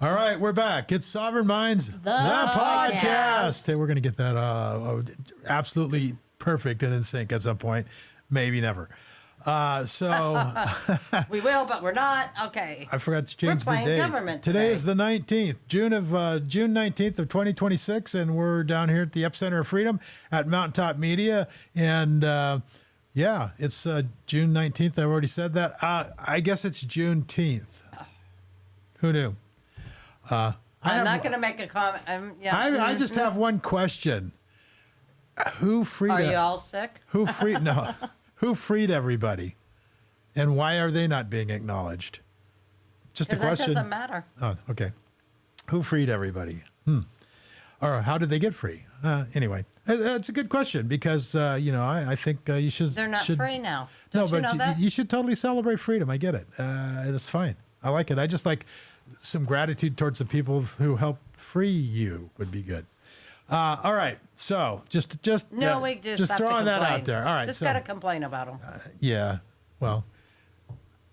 All right, we're back. It's Sovereign Minds, the podcast. Hey, we're going to get that absolutely perfect and in sync at some point. Maybe never. We will, but we're not. Okay. I forgot to change the We're playing date. government Today today. is the 19th, June 19th of 2026, and we're down here at the Epicenter of Freedom at Mountaintop Media. And yeah, it's June 19th. I already said that. I guess it's Juneteenth. Who knew? I'm not going to make a comment. I just have one question. Who freed? Are you all sick? Who freed? No. Who freed everybody, and why are they not being acknowledged? Just a Because that question. doesn't matter. Oh, okay. Who freed everybody? Or how did they get free? Anyway, it's a good question because I think you should. They're not free now. No, Don't you but know that? you should totally celebrate freedom. I get it. That's fine. I like it. I just like some gratitude towards the people who helped free you would be good. All right. So just we just have throwing to that complain. out there. All right. Just so, got to complain about them. yeah. Well,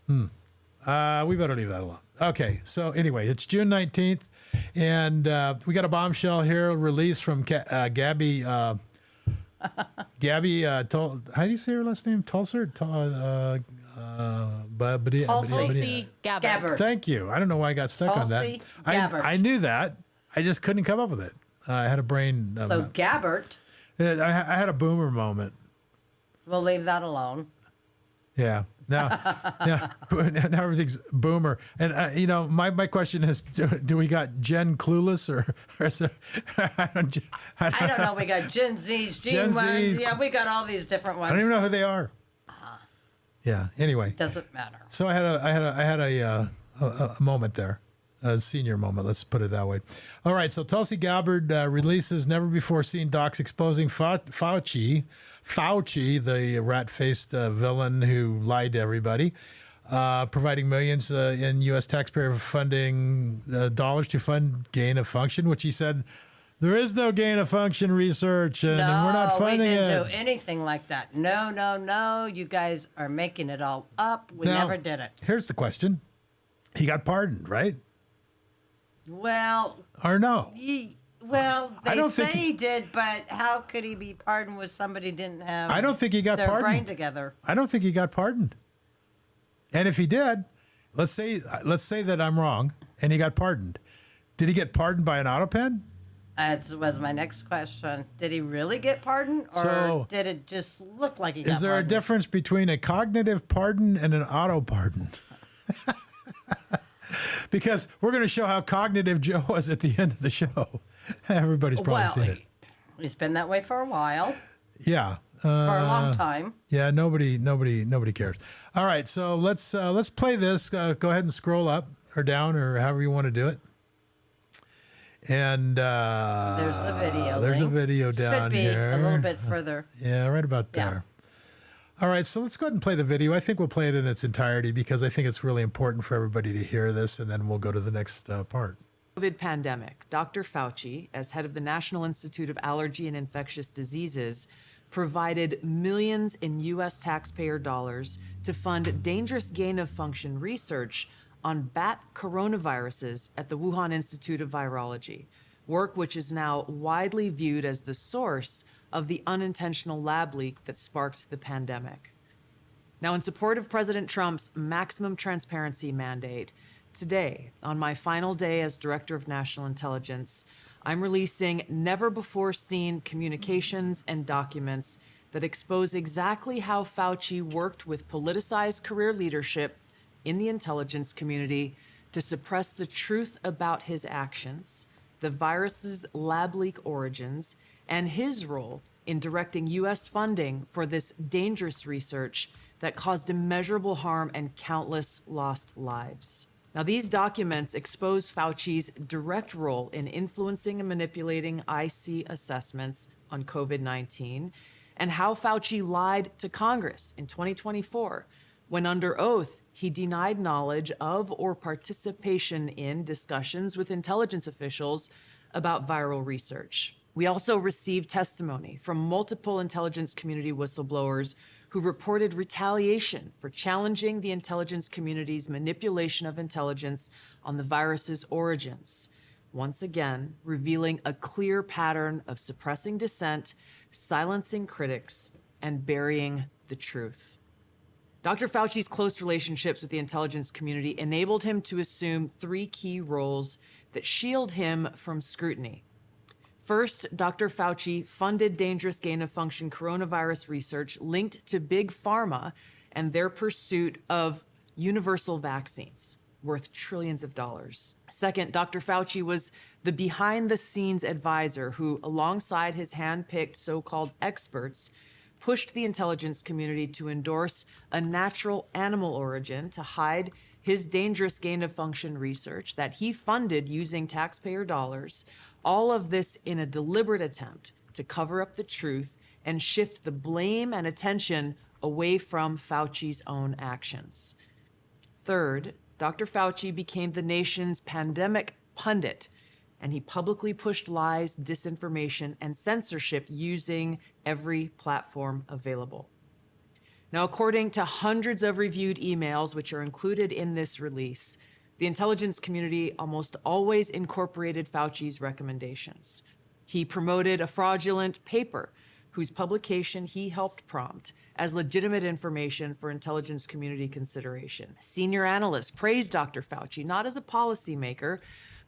we better leave that alone. Okay. So anyway, it's June 19th, and we got a bombshell here released from Gabby. Gabby, how do you say her last name? Tulsi Gabbard. Thank you. I don't know why I got stuck on that. Tulsi Gabbard. I knew that. I just couldn't come up with it. I had a brain. So Gabbard, I had a boomer moment. we'll leave that alone. Yeah. Now everything's boomer. And my question is, do we got Gen Clueless or is it, I don't know. We got Gen Z's, Gen Gen Z's. Ys. Yeah, we got all these different ones. I don't even know who they are. Yeah. Anyway. Doesn't matter. So I had a moment there, a senior moment. Let's put it that way. All right. So Tulsi Gabbard releases never before seen docs exposing Fauci, the rat-faced villain who lied to everybody, providing millions in U.S. taxpayer funding dollars to fund gain of function, which he said there is no gain of function research, and we're not funding we it. didn't do anything like that. No. You guys are making it all up. We Now, never did it. Here's the question: he got pardoned, right? Well, Or no? they don't say think he did, but how could he be pardoned with somebody who didn't have I don't think he got their pardoned. brain together? I don't think he got pardoned. And if he did, let's say that I'm wrong, and he got pardoned. Did he get pardoned by an auto pen? That was my next question. Did he really get pardoned, or So, did it just look like he got Is there pardoned? a difference between a cognitive pardon and an auto pardon? Because we're going to show how cognitive Joe was at the end of the show. Everybody's probably seen it. He's been that way for a while, Yeah. for a long time. Yeah, nobody cares. All right, so let's play this. Go ahead and scroll up or down or however you want to do it. And There's a video. there's a link. video down Should be here. a little bit further. Yeah, right about Yeah. there. All right, so let's go ahead and play the video. I think we'll play it in its entirety because I think it's really important for everybody to hear this, and then we'll go to the next part. COVID pandemic, Dr. Fauci, as head of the National Institute of Allergy and Infectious Diseases, provided millions in U.S. taxpayer dollars to fund dangerous gain-of-function research on bat coronaviruses at the Wuhan Institute of Virology, work which is now widely viewed as the source of the unintentional lab leak that sparked the pandemic. Now, in support of President Trump's maximum transparency mandate, today, on my final day as Director of National Intelligence, I'm releasing never-before-seen communications and documents that expose exactly how Fauci worked with politicized career leadership in the intelligence community to suppress the truth about his actions, the virus's lab leak origins, and his role in directing U.S. funding for this dangerous research that caused immeasurable harm and countless lost lives. Now, these documents expose Fauci's direct role in influencing and manipulating IC assessments on COVID-19 and how Fauci lied to Congress in 2024 when, under oath, he denied knowledge of or participation in discussions with intelligence officials about viral research. We also received testimony from multiple intelligence community whistleblowers who reported retaliation for challenging the intelligence community's manipulation of intelligence on the virus's origins, once again revealing a clear pattern of suppressing dissent, silencing critics, and burying the truth. Dr. Fauci's close relationships with the intelligence community enabled him to assume three key roles that shield him from scrutiny. First, Dr. Fauci funded dangerous gain-of-function coronavirus research linked to Big Pharma and their pursuit of universal vaccines worth trillions of dollars. Second, Dr. Fauci was the behind-the-scenes advisor who, alongside his hand-picked so-called experts, pushed the intelligence community to endorse a natural animal origin to hide his dangerous gain-of-function research that he funded using taxpayer dollars, all of this in a deliberate attempt to cover up the truth and shift the blame and attention away from Fauci's own actions. Third, Dr. Fauci became the nation's pandemic pundit, and he publicly pushed lies, disinformation, and censorship using every platform available. Now, according to hundreds of reviewed emails, which are included in this release, the intelligence community almost always incorporated Fauci's recommendations. He promoted a fraudulent paper whose publication he helped prompt as legitimate information for intelligence community consideration. Senior analysts praised Dr. Fauci not as a policymaker,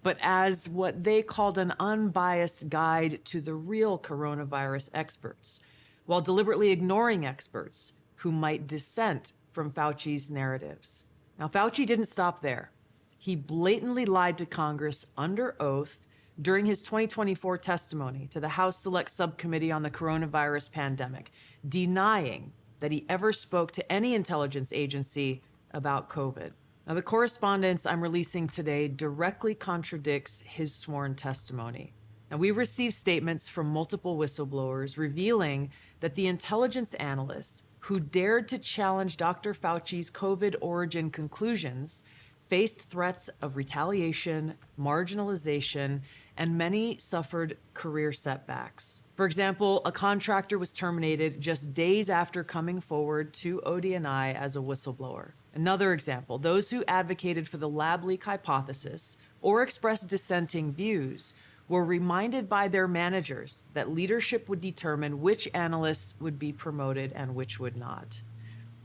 but as what they called an unbiased guide to the real coronavirus experts, while deliberately ignoring experts who might dissent from Fauci's narratives. Now, Fauci didn't stop there. He blatantly lied to Congress under oath during his 2024 testimony to the House Select Subcommittee on the Coronavirus Pandemic, denying that he ever spoke to any intelligence agency about COVID. Now, the correspondence I'm releasing today directly contradicts his sworn testimony. Now, we received statements from multiple whistleblowers revealing that the intelligence analysts who dared to challenge Dr. Fauci's COVID origin conclusions faced threats of retaliation, marginalization, and many suffered career setbacks. For example, a contractor was terminated just days after coming forward to ODNI as a whistleblower. Another example, those who advocated for the lab leak hypothesis or expressed dissenting views were reminded by their managers that leadership would determine which analysts would be promoted and which would not.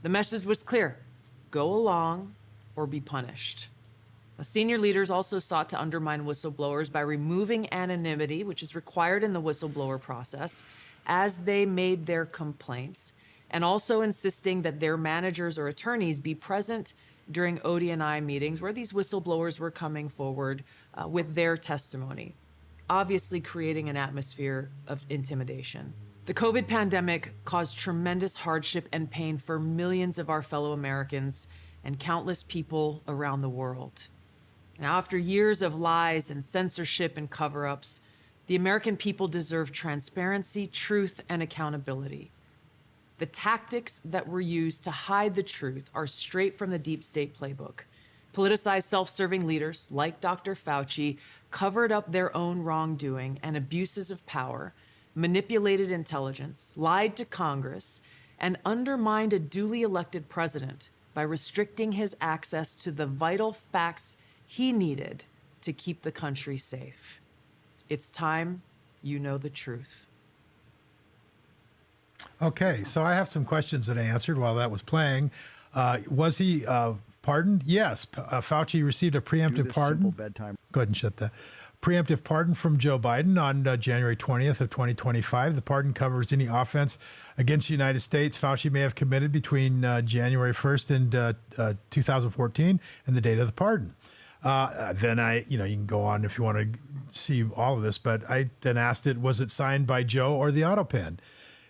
The message was clear: go along or be punished. Senior leaders also sought to undermine whistleblowers by removing anonymity, which is required in the whistleblower process, as they made their complaints, and also insisting that their managers or attorneys be present during ODNI meetings where these whistleblowers were coming forward with their testimony, obviously creating an atmosphere of intimidation. The COVID pandemic caused tremendous hardship and pain for millions of our fellow Americans and countless people around the world. Now, after years of lies and censorship and cover-ups, the American people deserve transparency, truth, and accountability. The tactics that were used to hide the truth are straight from the deep state playbook. Politicized, self-serving leaders like Dr. Fauci covered up their own wrongdoing and abuses of power, manipulated intelligence, lied to Congress, and undermined a duly elected president by restricting his access to the vital facts he needed to keep the country safe. It's time you know the truth. Okay, so I have some questions that I answered while that was playing. Was he pardoned? Yes. Fauci received a preemptive pardon. Bedtime. Go ahead and shut that. Preemptive pardon from Joe Biden on January 20th of 2025. The pardon covers any offense against the United States Fauci may have committed between January 1st and 2014 and the date of the pardon. Then you can go on if you want to see all of this, but I then asked it, was it signed by Joe or the auto pen?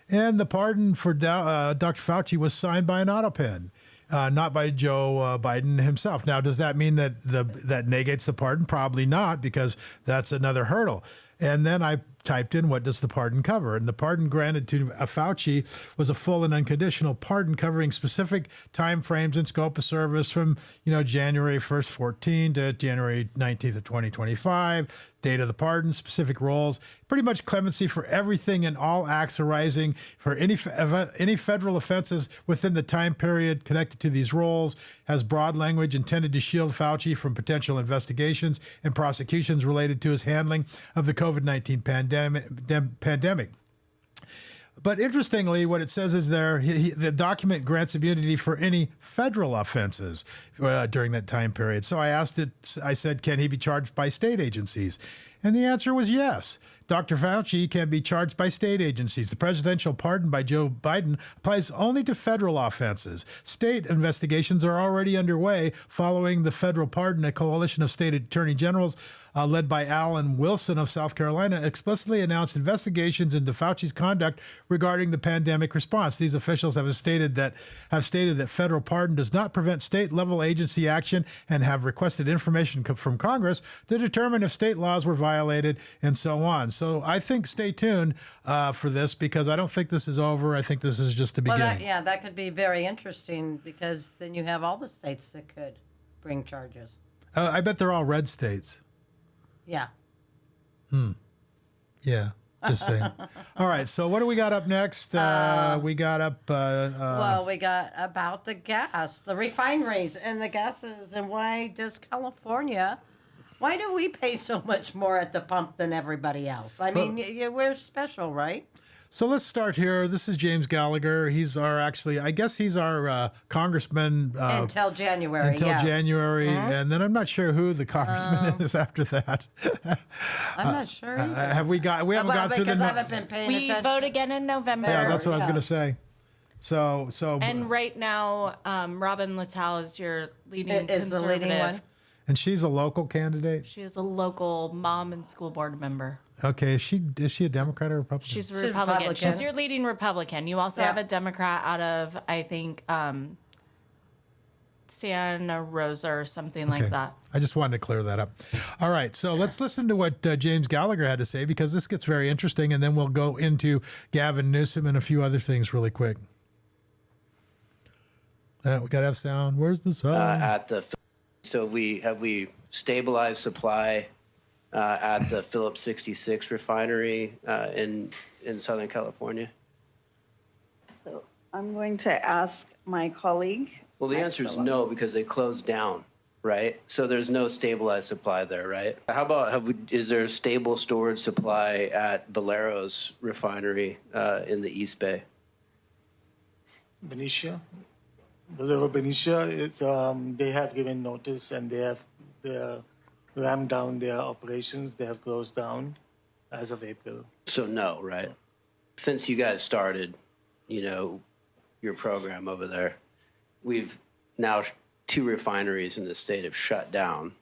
And the pardon for Dr. Fauci was signed by an auto pen, not by Joe Biden himself. Now, does that mean that that negates the pardon? Probably not, because that's another hurdle. And then I typed in, what does the pardon cover? And the pardon granted to Fauci was a full and unconditional pardon covering specific time frames and scope of service from, January 1st, 14 to January 19th of 2025, date of the pardon, specific roles, pretty much clemency for everything and all acts arising for any federal offenses within the time period connected to these roles, has broad language intended to shield Fauci from potential investigations and prosecutions related to his handling of the COVID-19 pandemic. But interestingly, what it says is the document grants immunity for any federal offenses during that time period. So I said, can he be charged by state agencies? And the answer was yes. Dr. Fauci can be charged by state agencies. The presidential pardon by Joe Biden applies only to federal offenses. State investigations are already underway following the federal pardon. A coalition of state attorney generals led by Alan Wilson of South Carolina explicitly announced investigations into Fauci's conduct regarding the pandemic response. These officials have stated that federal pardon does not prevent state-level agency action and have requested information from Congress to determine if state laws were violated and so on. So I think stay tuned for this, because I don't think this is over. I think this is just the beginning. That could be very interesting, because then you have all the states that could bring charges. I bet they're all red states. Yeah. Yeah, just saying. All right, so what do we got up next? We got about the gas, the refineries and the gases, and why do we pay so much more at the pump than everybody else? I mean, we're special, right? So let's start here. This is James Gallagher. He's our congressman. Until January, January. And then I'm not sure who the congressman is after that. I'm not sure either. We haven't gone through because I haven't been paying attention. We vote again in November. Yeah, that's what I was going to say. So. And right now, Robin Littell is your leading conservative. The leading one. And she's a local candidate? She is a local mom and school board member. Okay. Is she a Democrat or Republican? She's a Republican. She's your leading Republican. You also have a Democrat out of, I think, Santa Rosa or something like that. I just wanted to clear that up. All right. So let's listen to what James Gallagher had to say, because this gets very interesting. And then we'll go into Gavin Newsom and a few other things really quick. We got to have sound. Where's the sound? So we stabilized supply at the Phillips 66 refinery in Southern California? So I'm going to ask my colleague. Well, the answer is no, because they closed down, right? So there's no stabilized supply there, right? How about is there a stable storage supply at Valero's refinery in the East Bay? Benicia. Valero Benicia, they have given notice and they have ramped down their operations. They have closed down as of April. So no, right? Since you guys started, your program over there, we've now 2 refineries in the state have shut down.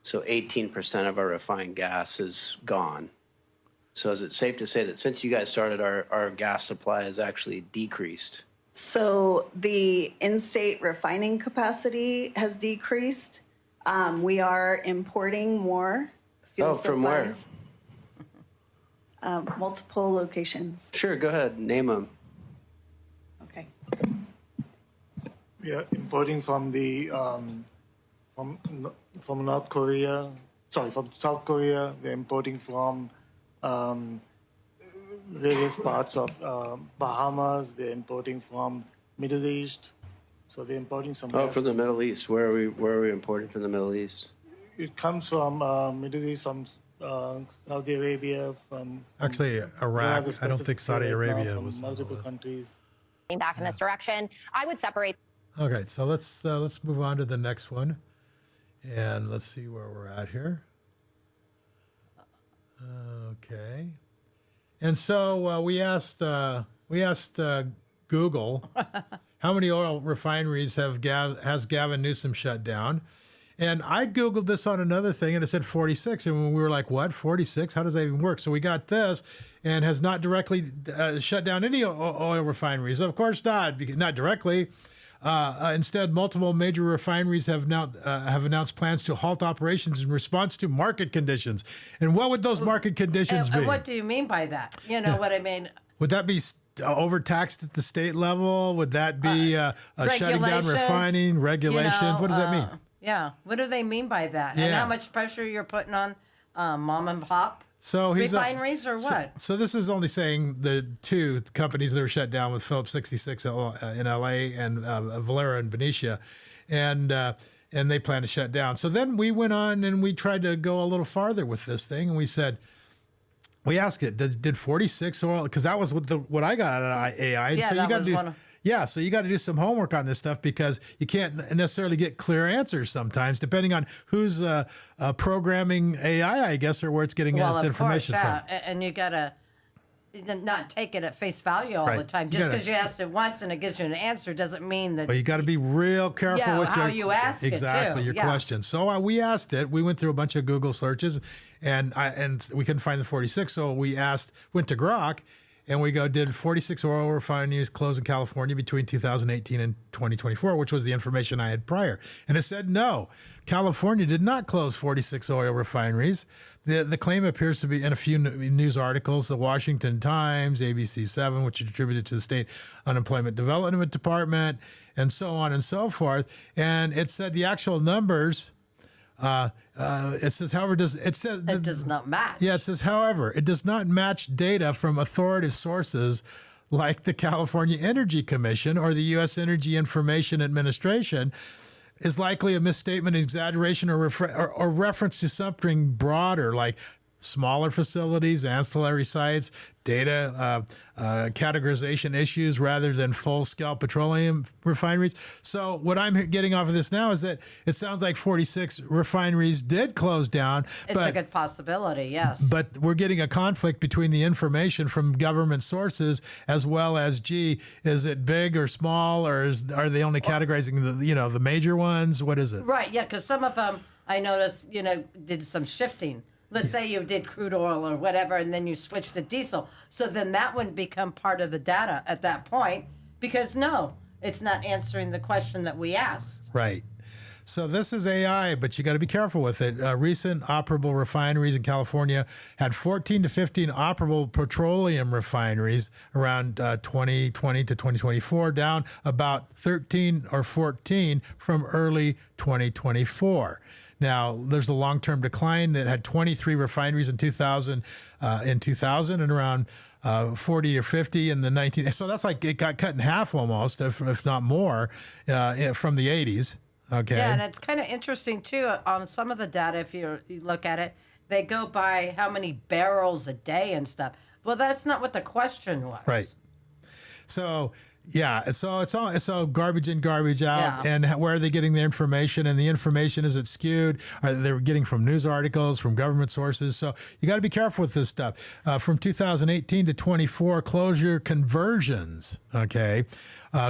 So 18% of our refined gas is gone. So is it safe to say that since you guys started, our gas supply has actually decreased? So the in-state refining capacity has decreased. We are importing more fuel supplies. From where? Multiple locations. Sure, go ahead, name them. Okay. We are importing from from North Korea. Sorry, from South Korea. We're importing from various parts of Bahamas. We're importing from Middle East. So we're importing some. Oh, from the Middle East. Where are we importing from the Middle East? It comes from Middle East, from Saudi Arabia, from actually Iraq. I don't think Saudi Arabia was multiple countries. Back in this direction, I would separate. Okay, so let's move on to the next one, and let's see where we're at here. Okay. And so we asked Google how many oil refineries has Gavin Newsom shut down, and I Googled this on another thing, and it said 46, and when we were like, what, 46? How does that even work? So we got this, and has not directly shut down any oil refineries. Of course not, not directly. Instead, multiple major refineries have announced plans to halt operations in response to market conditions. And what would those market conditions be? And what do you mean by that? You know what I mean? Would that be overtaxed at the state level? Would that be shutting down refining regulations? What does that mean? Yeah. What do they mean by that? And Yeah. how much pressure you're putting on mom and pop So refineries or what? So this is only saying the two companies that were shut down with Phillips 66 in LA and Valero in Benicia, and they plan to shut down. So then we went on and we tried to go a little farther with this thing, and we said. We asked it, did 46 oil, because that was what I got out of AI. And Yeah, so you that got was to do, one of- so you got to do some homework on this stuff because you can't necessarily get clear answers sometimes, depending on who's programming AI, I guess, or where it's getting Well, its of information course, yeah. from. And you got to not take it at face value all the Right. time. You Just gotta- because you asked it once and it gives you an answer doesn't mean that. But you got to be real careful Yeah, with how you ask it, too. exactly your Yeah. question. So we asked it. We went through a bunch of Google searches, and we couldn't find the 46. So we went to Grok, and we did 46 oil refineries close in California between 2018 and 2024, which was the information I had prior. And it said no, California did not close 46 oil refineries. The claim appears to be in a few news articles, the Washington Times, ABC7, which is attributed to the state unemployment development department, and so on and so forth. And it said the actual numbers. It says, however, it does not match. Yeah, it says, however, it does not match data from authoritative sources like the California Energy Commission or the U.S. Energy Information Administration. Is likely a misstatement, exaggeration, or reference to something broader, like smaller facilities, ancillary sites, data categorization issues, rather than full-scale petroleum refineries. So what I'm getting off of this now is that it sounds like 46 refineries did close down. It's a good possibility, yes. But we're getting a conflict between the information from government sources as well as, is it big or small, or are they only categorizing the major ones? What is it? Right, yeah, because some of them, I noticed, did some shifting. Let's say you did crude oil or whatever, and then you switched to diesel. So then that wouldn't become part of the data at that point because, no, it's not answering the question that we asked. Right. So this is AI, but you got to be careful with it. Recent operable refineries in California had 14 to 15 operable petroleum refineries around 2020 to 2024, down about 13 or 14 from early 2024. Now, there's a long-term decline that had 23 refineries in 2000 and around 40 or 50 in the 19. So that's like it got cut in half almost, if not more, from the 80s. Okay. Yeah, and it's kind of interesting, too, on some of the data, if you look at it, they go by how many barrels a day and stuff. Well, that's not what the question was. Right. So... yeah, so it's all garbage in, garbage out, Yeah. and where are they getting their information? And the information, is it skewed? Are they getting from news articles, from government sources? So you got to be careful with this stuff. From 2018 to 24, closure conversions. Okay,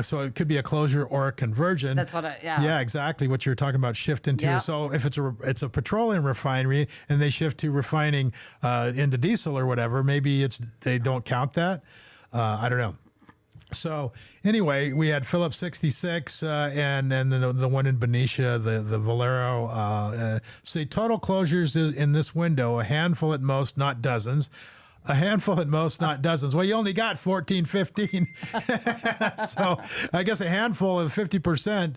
so it could be a closure or a conversion. That's what yeah. Yeah, exactly what you're talking about. Shift into. Yeah. So if it's a petroleum refinery and they shift to refining into diesel or whatever, maybe they don't count that. I don't know. So anyway, we had Phillips 66 and then the one in Benicia, the Valero. So total closures in this window, a handful at most, not dozens. A handful at most, not dozens. Well, you only got 14, 15. So I guess a handful of 50%.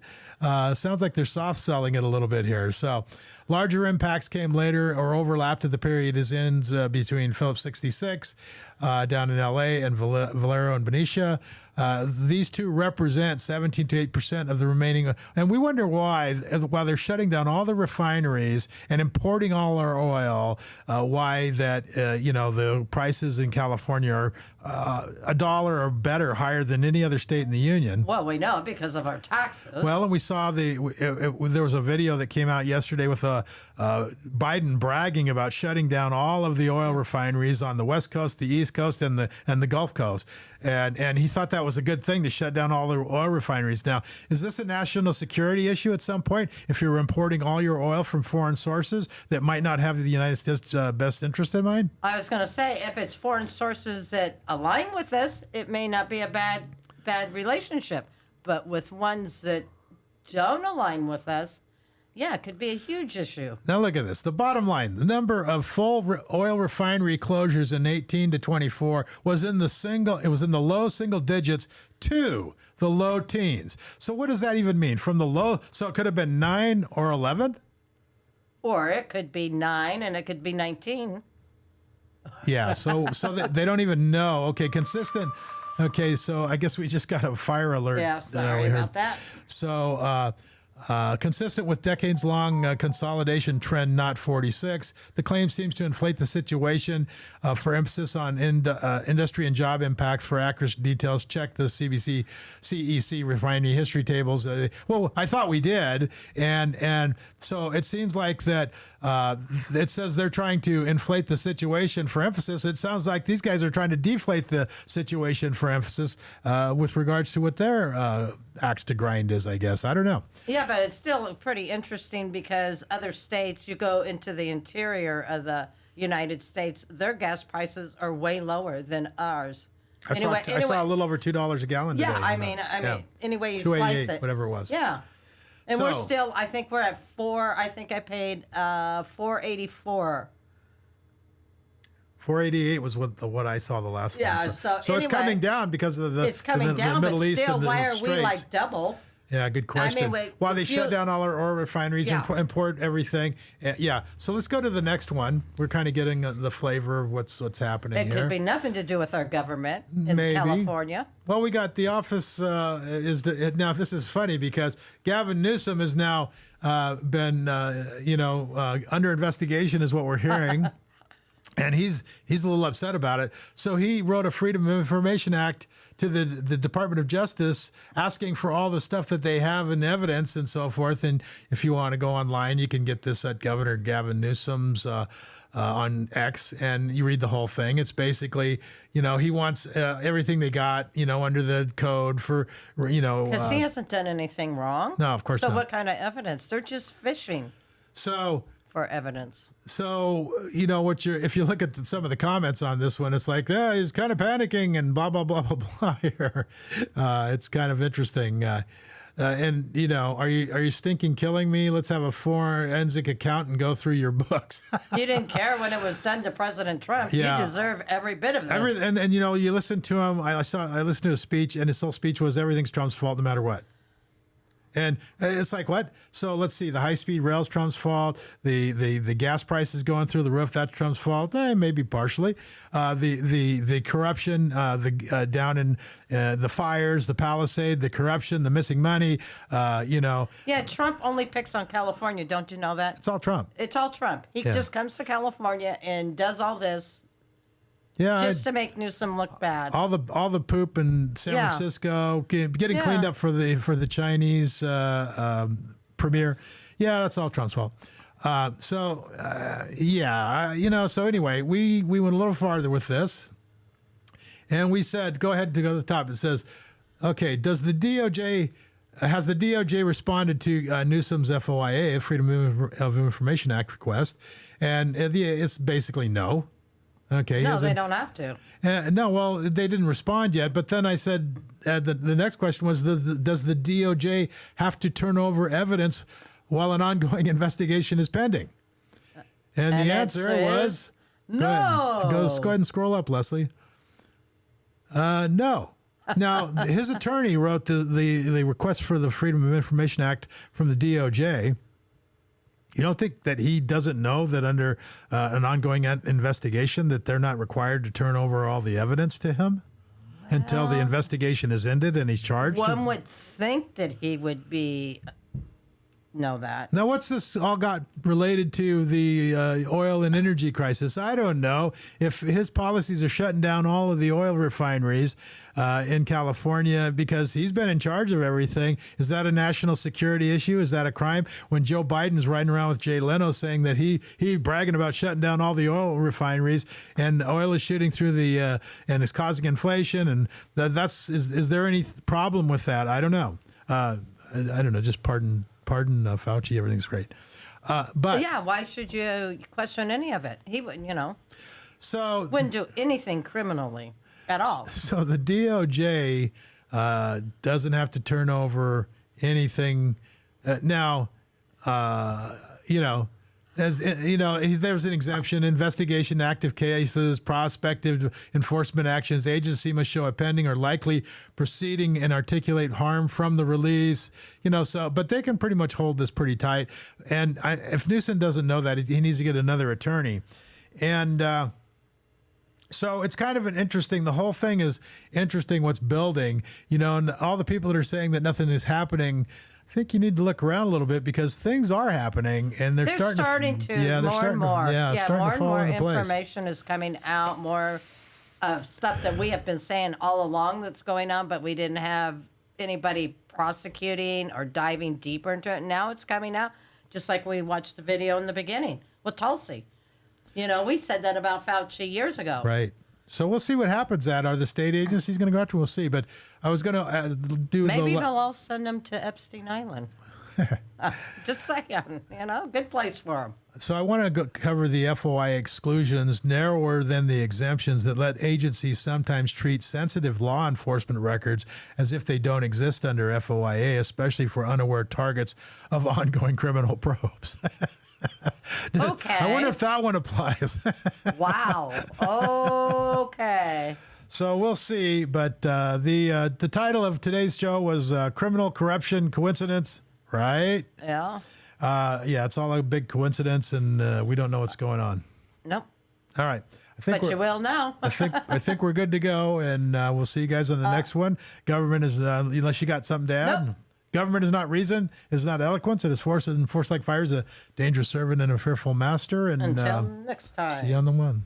Sounds like they're soft selling it a little bit here. So larger impacts came later or overlapped at the period as ends between Phillips 66 down in LA and Valero and Benicia. These two represent 17 to 8% of the remaining. And we wonder why, while they're shutting down all the refineries and importing all our oil, why that, the prices in California are $1 or better higher than any other state in the union. Well, we know because of our taxes. Well, and we saw there was a video that came out yesterday with Biden bragging about shutting down all of the oil refineries on the West Coast, the East Coast, and the Gulf Coast, and he thought that was a good thing to shut down all the oil refineries. Now, is this a national security issue at some point? If you're importing all your oil from foreign sources that might not have the United States' best interest in mind? I was going to say, if it's foreign sources that align with this, it may not be a bad relationship. but with ones that don't align with us, yeah, it could be a huge issue. Now look at this. The bottom line: the number of full oil refinery closures in 18 to 24 was in the low single digits to the low teens. So what does that even mean? From the low, so it could have been 9 or 11. Or it could be 9 and it could be 19. Yeah. So they don't even know. Okay, consistent. Okay, so I guess we just got a fire alert. Yeah, sorry we heard. about that. So, consistent with decades-long consolidation trend, not 46. The claim seems to inflate the situation. For emphasis on industry and job impacts, for accurate details, check the CEC refinery history tables. Well, I thought we did, and so it seems like that. It says they're trying to inflate the situation. For emphasis, it sounds like these guys are trying to deflate the situation. For emphasis, with regards to what their axe to grind is, I guess. I don't know. Yeah, but it's still pretty interesting because other states, you go into the interior of the United States, their gas prices are way lower than ours. I saw a little over $2 a gallon today. Yeah, I mean, any way you slice 288, it. whatever it was. Yeah. And So- we're still, I think we're at 4, I think I paid $4.84. 488 was what I saw the last Yeah, one. so it's anyway, coming down because of the It's coming the down, Middle but East still, and the why are we Straits. like double? Yeah, good question. wait, Why they if shut you- down all our oil refineries and Yeah. import everything. Yeah. So let's go to the next one. We're kind of getting the flavor of what's happening It here. could be nothing to do with our government in Maybe. California. Well, we got the office. Now this is funny because Gavin Newsom has now been under investigation, is what we're hearing. And he's a little upset about it. So he wrote a Freedom of Information Act to the Department of Justice asking for all the stuff that they have in evidence and so forth. And if you want to go online, you can get this at Governor Gavin Newsom's on X, and you read the whole thing. It's basically, he wants everything they got, under the code for, Because he hasn't done anything wrong. No, of course so not. what kind of evidence? They're just fishing So for evidence. So, if you look at some of the comments on this one, it's like, he's kind of panicking and blah, blah, blah, blah, blah here. It's kind of interesting. And, are you stinking killing me? Let's have a forensic accountant go through your books. He didn't care when it was done to President Trump. Yeah. He deserved every bit of this. And you listen to him. I listened to his speech, and his whole speech was everything's Trump's fault no matter what. And it's like, what? So let's see. The high-speed rail's Trump's fault. The gas prices going through the roof, that's Trump's fault. Maybe partially. The corruption, down in the fires, the Palisade, the corruption, the missing money. Yeah, Trump only picks on California. Don't you know that? It's all Trump. It's all Trump. He just comes to California and does all this Yeah, just to make Newsom look bad. all the poop in San Yeah. Francisco, getting Yeah. cleaned up for the Chinese premier. Yeah, that's all Trump's fault. So anyway, we went a little farther with this, and we said, go ahead to go to the top. It says, okay, has the DOJ responded to Newsom's FOIA, Freedom of Information Act request? And it's basically no. Okay. No, they don't have to. No, well, they didn't respond yet. But then I said the next question was, does the DOJ have to turn over evidence while an ongoing investigation is pending? And the answer was no. Go ahead and scroll up, Leslie. No. Now, his attorney wrote the request for the Freedom of Information Act from the DOJ. You don't think that he doesn't know that under an ongoing investigation that they're not required to turn over all the evidence to him until the investigation is ended and he's charged? One would think that he would know that. Now, what's this all got related to the oil and energy crisis? I don't know. If his policies are shutting down all of the oil refineries in California because he's been in charge of everything, is that a national security issue? Is that a crime? When Joe Biden's riding around with Jay Leno saying that he bragging about shutting down all the oil refineries and oil is shooting through the and it's causing inflation, and is there any problem with that? I don't know. I don't know. Just pardon Fauci, everything's great. But Yeah, why should you question any of it? He wouldn't, so wouldn't do anything criminally at all. So the DOJ doesn't have to turn over anything. Now, you know, as you know, there's an exemption: investigation, active cases, prospective enforcement actions. Agency must show a pending or likely proceeding and articulate harm from the release. You know, so but they can pretty much hold this pretty tight. And if Newsom doesn't know that, he needs to get another attorney. And so it's kind of an interesting. The whole thing is interesting. What's building, you know, and all the people that are saying that nothing is happening. I think you need to look around a little bit because things are happening and they're starting to yeah, they're more starting and more. To, yeah, starting more to and fall more into place. information is coming out, more of stuff that we have been saying all along that's going on, but we didn't have anybody prosecuting or diving deeper into it. Now it's coming out, just like we watched the video in the beginning with Tulsi. You know, we said that about Fauci years ago. Right. So we'll see what happens. Are the state agencies going to go after? We'll see. But I was going to do maybe they'll all send them to Epstein Island. Just saying, you know, good place for them. So I want to cover the FOIA exclusions, narrower than the exemptions that let agencies sometimes treat sensitive law enforcement records as if they don't exist under FOIA, especially for unaware targets of ongoing criminal probes. Okay. I wonder if that one applies. Wow. Okay. So we'll see. But the title of today's show was Criminal Corruption Coincidence, right? Yeah. Yeah, it's all a big coincidence, and we don't know what's going on. Nope. All right. I think But you will now. I think we're good to go, and we'll see you guys on the next one. Government is, unless you got something to add. Nope. Government is not reason, is not eloquence. It is force, and force like fire is a dangerous servant and a fearful master. And Until next time. see you on the one.